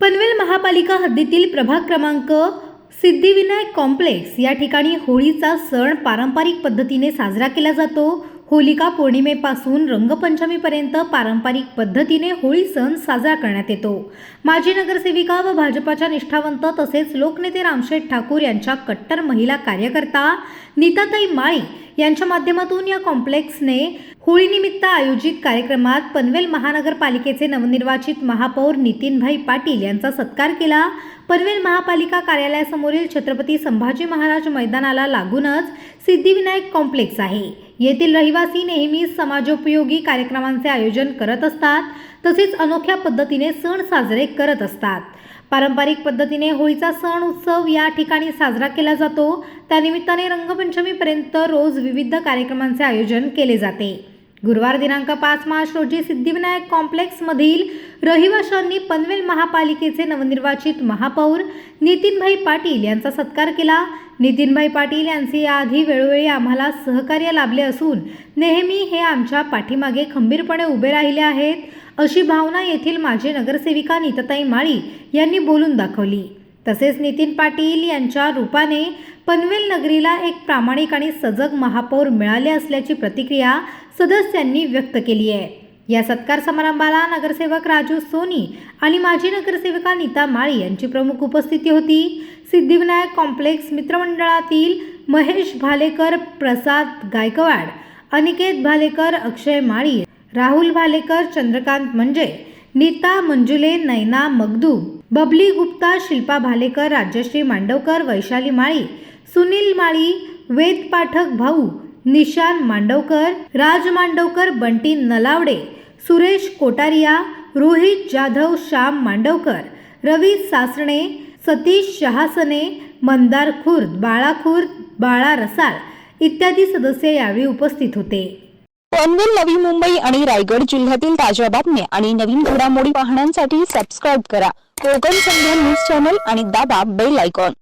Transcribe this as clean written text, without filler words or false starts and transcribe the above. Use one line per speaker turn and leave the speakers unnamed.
पनवेल महापालिका हद्दीतील प्रभाग क्रमांक सिद्धिविनायक कॉम्प्लेक्स या ठिकाणी होळीचा सण पारंपरिक पद्धतीने साजरा केला जातो। होलिका पौर्णिमेपासून रंगपंचमीपर्यंत पारंपरिक पद्धतीने होळी सण साजरा करण्यात येतो। माजी नगरसेविका व भाजपाच्या निष्ठावंत तसेच लोकनेते रामशेठ ठाकूर यांच्या कट्टर महिला कार्यकर्ता नीताताई माळी यांच्या माध्यमातून या कॉम्प्लेक्सने होळीनिमित्त आयोजित कार्यक्रमात पनवेल महानगरपालिकेचे नवनिर्वाचित महापौर नितीनभाई पाटील यांचा सत्कार केला। पनवेल महापालिका कार्यालयासमोरील छत्रपती संभाजी महाराज मैदानाला लागूनच सिद्धिविनायक कॉम्प्लेक्स आहे। येथील रहिवासी नेहमीच समाजोपयोगी कार्यक्रमांचे आयोजन करत असतात, तसेच अनोख्या पद्धतीने सण साजरे करत असतात। पारंपरिक पद्धतीने होळीचा सण उत्सव या ठिकाणी साजरा केला जातो। त्यानिमित्ताने रंगपंचमीपर्यंत रोज विविध कार्यक्रमांचे आयोजन केले जाते। गुरुवार दिनांक 5 मार्च रोजी सिद्धिविनायक कॉम्प्लेक्समधील रहिवाशांनी पनवेल महापालिकेचे नवनिर्वाचित महापौर नितीनभाई पाटील यांचा सत्कार केला। नितीनभाई पाटील यांचे याआधी वेळोवेळी आम्हाला सहकार्य लाभले असून नेहमी हे आमच्या पाठीमागे खंबीरपणे उभे राहिले आहेत, अशी भावना येथील माजी नगरसेविका नीताताई माळी यांनी बोलून दाखवली। तसेच नितीन पाटील यांच्या रूपाने पनवेल नगरीला एक प्रामाणिक आणि सजग महापौर मिळाले असल्याची प्रतिक्रिया सदस्यांनी व्यक्त केली आहे। या सत्कार समारंभाला नगरसेवक राजू सोनी आणि माजी नगरसेविका नीता माळी यांची प्रमुख उपस्थिती होती। सिद्धिविनायक कॉम्प्लेक्स मित्रमंडळातील महेश भालेकर, प्रसाद गायकवाड, अनिकेत भालेकर, अक्षय माळी, राहुल भालेकर, चंद्रकांत मंजे, नीता मंजुले, नैना मगदूम, बबली गुप्ता, शिल्पा भालेकर, राजश्री मांडवकर, वैशाली माळी, सुनील माळी, वेद पाठक भाऊ, निशान मांडवकर, राज मांडवकर, बंटी नलावडे, सुरेश कोटारिया, रोहित जाधव, श्याम मांडवकर, रवी सासणे, सतीश शहासने, मंदार खुर्द, बाळा खुर्द, बाळा रसाळ इत्यादी सदस्य यावेळी उपस्थित होते।
पनवेल, नवी मुंबई आणि रायगड जिल्ह्यातील ताज्या बातम्या आणि नवीन घडामोडी पाहण्यासाठी सबस्क्राईब करा कोकण संध्या न्यूज चॅनल आणि दाबा बेल आयकॉन।